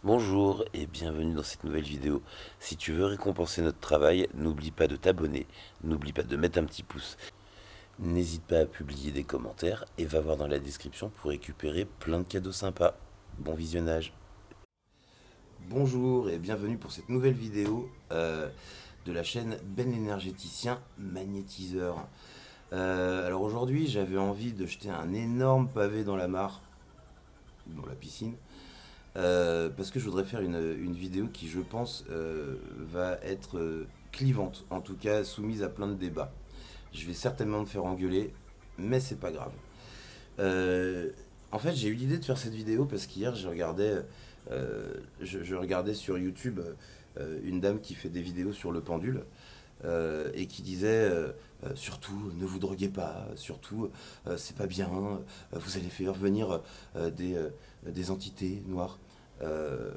Bonjour et bienvenue dans cette nouvelle vidéo. Si tu veux récompenser notre travail, n'oublie pas de t'abonner, n'oublie pas de mettre un petit pouce. N'hésite pas à publier des commentaires et va voir dans la description pour récupérer plein de cadeaux sympas. Bon visionnage. Bonjour et bienvenue pour cette nouvelle vidéo de la chaîne Ben l'énergéticien magnétiseur. Alors aujourd'hui j'avais envie de jeter un énorme pavé dans la mare, dans la piscine. Parce que je voudrais faire une vidéo qui, je pense, va être clivante, en tout cas soumise à plein de débats. Je vais certainement me faire engueuler, mais c'est pas grave. Euh, En fait, j'ai eu l'idée de faire cette vidéo parce qu'hier, je regardais sur YouTube une dame qui fait des vidéos sur le pendule et qui disait surtout ne vous droguez pas, surtout c'est pas bien, vous allez faire venir des entités noires. Euh,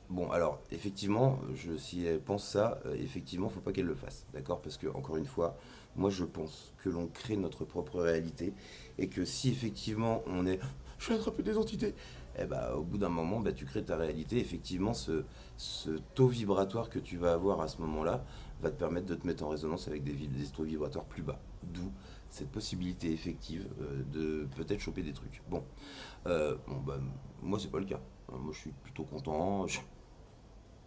bon, alors, effectivement, si elle pense ça, effectivement, faut pas qu'elle le fasse, d'accord? Parce que, encore une fois, moi je pense que l'on crée notre propre réalité et que si effectivement on est. Je vais attraper des entités! Eh bah, au bout d'un moment, bah, tu crées ta réalité. Effectivement, ce taux vibratoire que tu vas avoir à ce moment-là va te permettre de te mettre en résonance avec des taux vibratoires plus bas. D'où cette possibilité effective de peut-être choper des trucs. Bon bah, moi, c'est pas le cas. Moi, je suis plutôt content.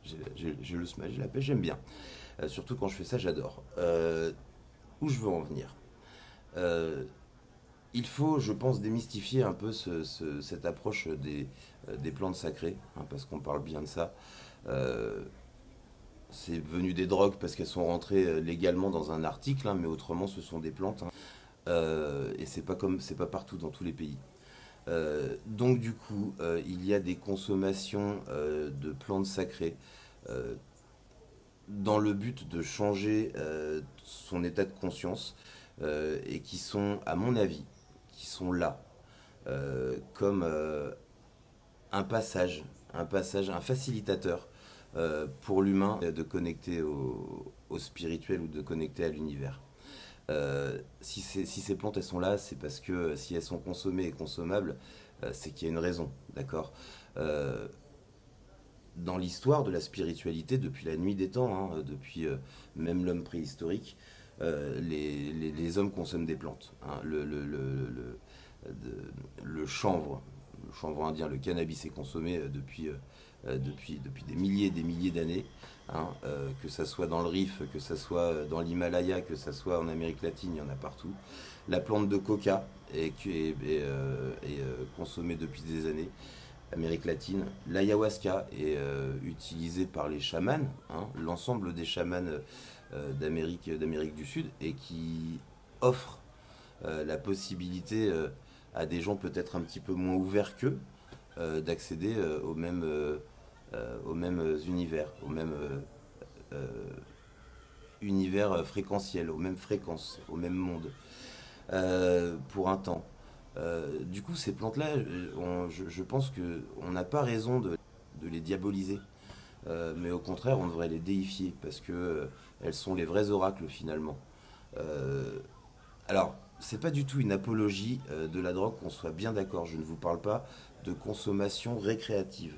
J'ai le smile, j'ai la pêche, j'aime bien. Surtout quand je fais ça, j'adore. Où je veux en venir? Euh, il faut, je pense, démystifier un peu cette approche des plantes sacrées, hein, parce qu'on parle bien de ça. Euh, c'est venu des drogues parce qu'elles sont rentrées légalement dans un article, hein, mais autrement, ce sont des plantes, hein. Et c'est pas partout dans tous les pays. Donc du coup, il y a des consommations de plantes sacrées euh, dans le but de changer son état de conscience et qui sont, à mon avis, qui sont là comme un facilitateur pour l'humain de connecter au spirituel ou de connecter à l'univers. Si ces plantes elles sont là, c'est parce que si elles sont consommées et consommables, c'est qu'il y a une raison, d'accord. Euh, dans l'histoire de la spiritualité, depuis la nuit des temps, hein, depuis même l'homme préhistorique, les hommes consomment des plantes, hein. Le chanvre indien, le cannabis est consommé depuis des milliers et des milliers d'années, hein, que ça soit dans le Rif, que ça soit dans l'Himalaya, que ça soit en Amérique latine, il y en a partout. La plante de coca est consommée depuis des années. Amérique latine. L'ayahuasca est utilisé par les chamans, hein, l'ensemble des chamans d'Amérique du Sud, et qui offre la possibilité à des gens peut-être un petit peu moins ouverts qu'eux d'accéder aux mêmes univers, aux mêmes univers fréquentiels, aux mêmes fréquences, au même monde, pour un temps. Du coup, ces plantes-là, je pense qu'on n'a pas raison de les diaboliser, mais au contraire, on devrait les déifier parce que elles sont les vrais oracles finalement. Euh, alors, c'est pas du tout une apologie de la drogue, qu'on soit bien d'accord. Je ne vous parle pas de consommation récréative.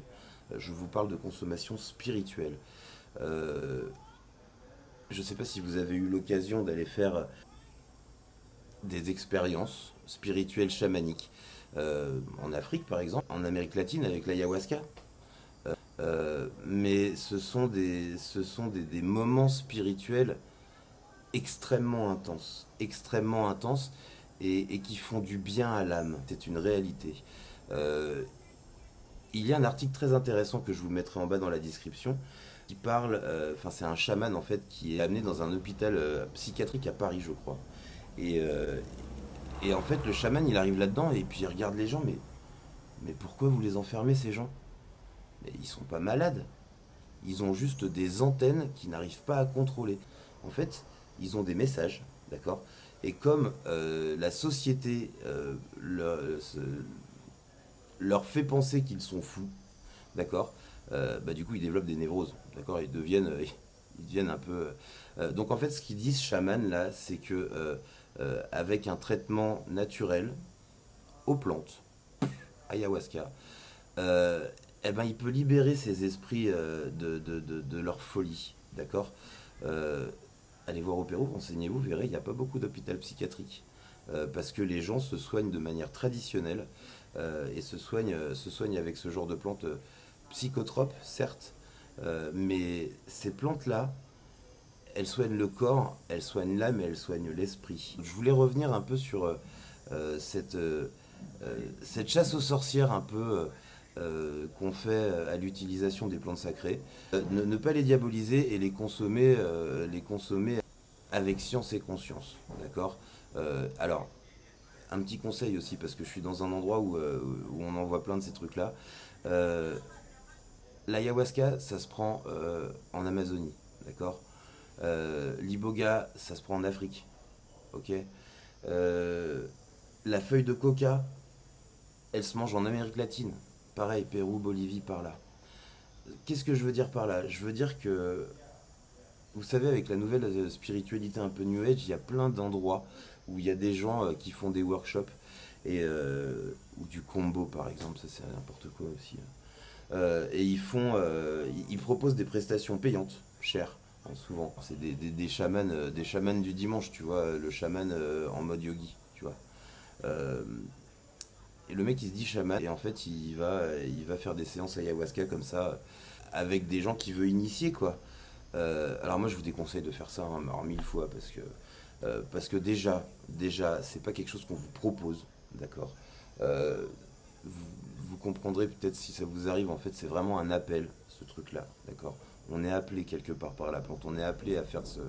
Je vous parle de consommation spirituelle. Euh, je ne sais pas si vous avez eu l'occasion d'aller faire des expériences spirituelles chamaniques en Afrique, par exemple, en Amérique latine avec l'ayahuasca. Mais ce sont des moments spirituels extrêmement intenses et qui font du bien à l'âme. C'est une réalité. Euh, il y a un article très intéressant que je vous mettrai en bas dans la description qui parle, enfin c'est un chaman en fait qui est amené dans un hôpital psychiatrique à Paris, je crois. Et, euh, et en fait, le chaman il arrive là-dedans et puis il regarde les gens, mais pourquoi vous les enfermez ces gens? Mais ils sont pas malades. Ils ont juste des antennes qui n'arrivent pas à contrôler. En fait, ils ont des messages, d'accord. Et comme la société leur fait penser qu'ils sont fous, d'accord, bah, du coup, ils développent des névroses, d'accord. Ils deviennent un peu. Donc, en fait, ce qu'ils disent, chaman, là, c'est que avec un traitement naturel aux plantes, ayahuasca, eh ben, il peut libérer ces esprits de leur folie, d'accord. Euh, Allez voir au Pérou, renseignez-vous, vous verrez, il n'y a pas beaucoup d'hôpital psychiatrique. Parce que les gens se soignent de manière traditionnelle et se soignent avec ce genre de plantes psychotropes, certes, mais ces plantes-là, elles soignent le corps, elles soignent l'âme et elles soignent l'esprit. Je voulais revenir un peu sur cette chasse aux sorcières un peu qu'on fait à l'utilisation des plantes sacrées. Ne pas les diaboliser et les consommer avec science et conscience, d'accord. Alors, un petit conseil aussi, parce que je suis dans un endroit où on en voit plein de ces trucs-là. Euh, L'ayahuasca, ça se prend en Amazonie, d'accord. L'iboga, ça se prend en Afrique, ok. Euh, la feuille de coca, elle se mange en Amérique latine. Pareil, Pérou, Bolivie, par là. Qu'est-ce que je veux dire par là? Je veux dire que, vous savez, avec la nouvelle spiritualité un peu New Age, il y a plein d'endroits où il y a des gens qui font des workshops, ou du combo par exemple, ça c'est n'importe quoi aussi. Et ils proposent des prestations payantes, chères, hein, souvent. C'est des chamans du dimanche, tu vois, le chaman en mode yogi, tu vois. Euh, et le mec il se dit chaman et en fait il va faire des séances ayahuasca comme ça avec des gens qu'il veut initier quoi. Alors moi je vous déconseille de faire ça hein, alors 1000 fois parce que déjà c'est pas quelque chose qu'on vous propose, d'accord. Euh, vous comprendrez peut-être si ça vous arrive en fait c'est vraiment un appel ce truc là, d'accord. On est appelé quelque part par la plante, on est appelé à faire ce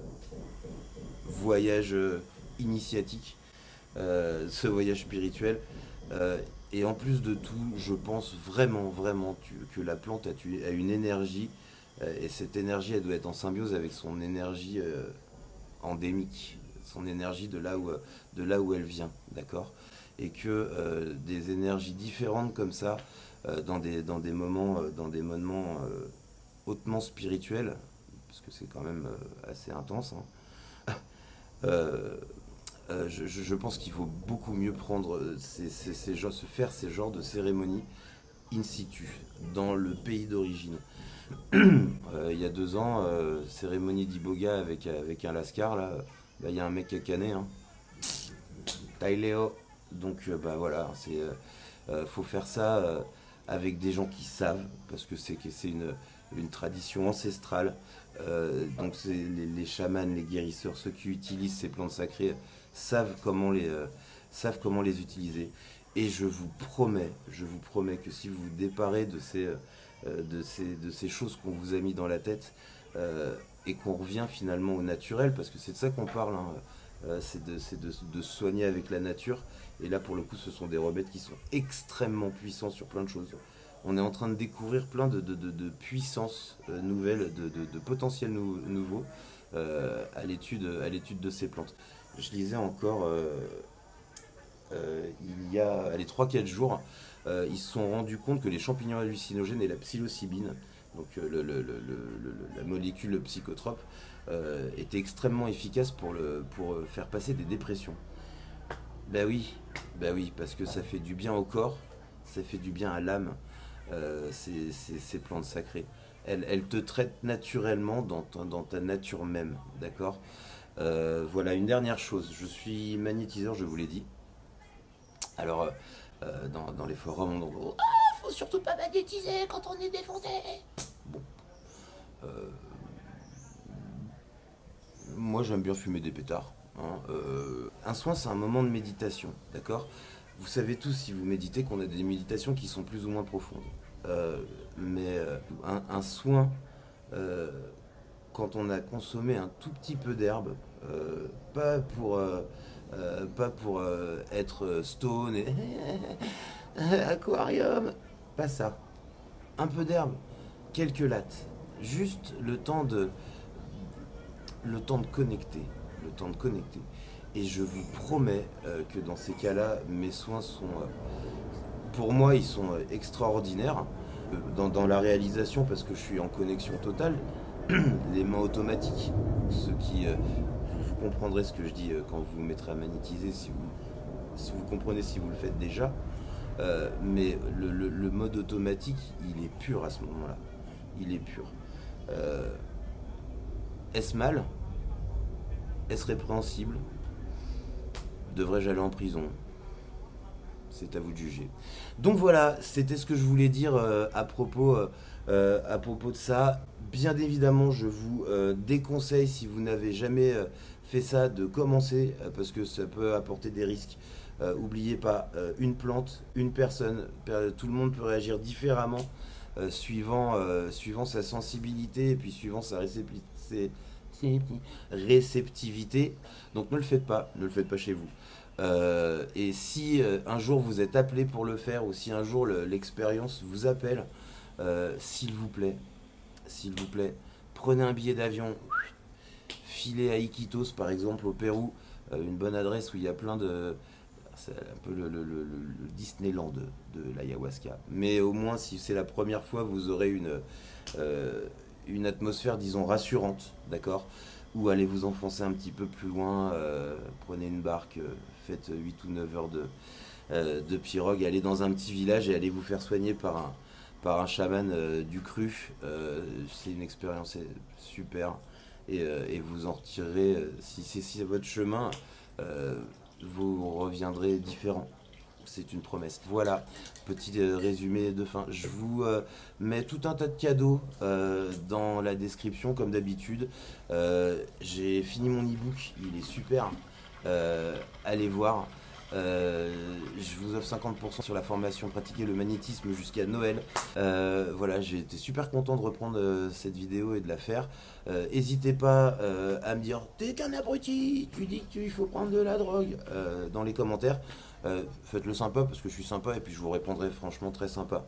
voyage initiatique, ce voyage spirituel. Euh, et en plus de tout, je pense vraiment que la plante a une énergie, et cette énergie, elle doit être en symbiose avec son énergie endémique, son énergie de là où elle vient, d'accord. Et que des énergies différentes comme ça, dans des moments hautement spirituels, parce que c'est quand même assez intense, hein, euh, je pense qu'il faut beaucoup mieux prendre se faire ces genres de cérémonies in situ, dans le pays d'origine. Il y a 2 ans, cérémonie d'Iboga avec un Lascar, là, bah, il y a un mec qui a cané, hein. Taileo. Donc, bah voilà, faut faire ça avec des gens qui savent, parce que c'est une tradition ancestrale. Donc, les chamans, les guérisseurs, ceux qui utilisent ces plantes sacrées savent comment les utiliser. Et je vous promets que si vous vous déparez de ces choses qu'on vous a mis dans la tête, et qu'on revient finalement au naturel, parce que c'est de ça qu'on parle, hein, de se soigner avec la nature. Et là, pour le coup, ce sont des remèdes qui sont extrêmement puissants sur plein de choses. On est en train de découvrir plein de puissances nouvelles, de potentiels nouveaux à l'étude de ces plantes. Je lisais encore il y a 3 4 jours, ils se sont rendus compte que les champignons hallucinogènes et la psilocybine, donc la molécule psychotrope, étaient extrêmement efficaces pour faire passer des dépressions. Bah oui, parce que ça fait du bien au corps, ça fait du bien à l'âme, ces plantes sacrées. Elles te traitent naturellement dans ta nature même, d'accord. Voilà, une dernière chose, je suis magnétiseur, je vous l'ai dit. Alors, dans les forums, on dit ah, faut surtout pas magnétiser quand on est défoncé. Bon, euh, moi j'aime bien fumer des pétards, hein. Un soin, c'est un moment de méditation, d'accord. Vous savez tous, si vous méditez, qu'on a des méditations qui sont plus ou moins profondes. Mais un soin, euh, quand on a consommé un tout petit peu d'herbe, pas pas pour être stone et aquarium, pas ça. Un peu d'herbe, quelques lattes, juste le temps de connecter, le temps de connecter. Et je vous promets que dans ces cas-là, mes soins sont, pour moi, ils sont extraordinaires. Dans la réalisation, parce que je suis en connexion totale, les mains automatiques, ceux qui, vous comprendrez ce que je dis quand vous vous mettrez à magnétiser, si vous comprenez, si vous le faites déjà. Mais le mode automatique, il est pur à ce moment-là. Il est pur. Euh, Est-ce mal? Est-ce répréhensible? Devrais-je aller en prison? C'est à vous de juger. Donc voilà, c'était ce que je voulais dire à propos de ça. Bien évidemment, je vous déconseille, si vous n'avez jamais fait ça, de commencer, parce que ça peut apporter des risques. Oubliez pas, une plante, une personne, tout le monde peut réagir différemment suivant sa sensibilité et puis suivant sa réceptivité. Donc ne le faites pas chez vous. Et si un jour vous êtes appelé pour le faire, ou si un jour l'expérience vous appelle, s'il vous plaît, prenez un billet d'avion, filez à Iquitos par exemple au Pérou, une bonne adresse où il y a plein de... C'est un peu le Disneyland de l'ayahuasca. Mais au moins, si c'est la première fois, vous aurez une atmosphère, disons, rassurante, d'accord? Ou allez vous enfoncer un petit peu plus loin, prenez une barque, faites 8 ou 9 heures de pirogue, allez dans un petit village et allez vous faire soigner par un chaman du cru. C'est une expérience super. Et vous en retirerez, si c'est votre chemin, euh, vous reviendrez différent. C'est une promesse. Voilà, petit résumé de fin. Je vous mets tout un tas de cadeaux dans la description, comme d'habitude. J'ai fini mon e-book, il est super. Allez voir. Je vous offre 50% sur la formation Pratiquer le magnétisme jusqu'à Noël. Voilà, j'ai été super content de reprendre cette vidéo et de la faire. N'hésitez pas à me dire t'es qu'un abruti, tu dis qu'il faut prendre de la drogue dans les commentaires. Faites-le sympa parce que je suis sympa et puis je vous répondrai franchement très sympa.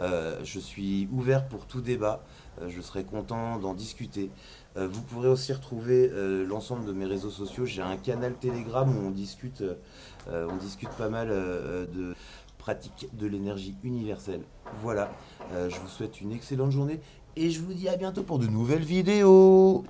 Je suis ouvert pour tout débat, je serai content d'en discuter. Vous pourrez aussi retrouver l'ensemble de mes réseaux sociaux. J'ai un canal Telegram où on discute pas mal de pratique de l'énergie universelle. Voilà, je vous souhaite une excellente journée et je vous dis à bientôt pour de nouvelles vidéos.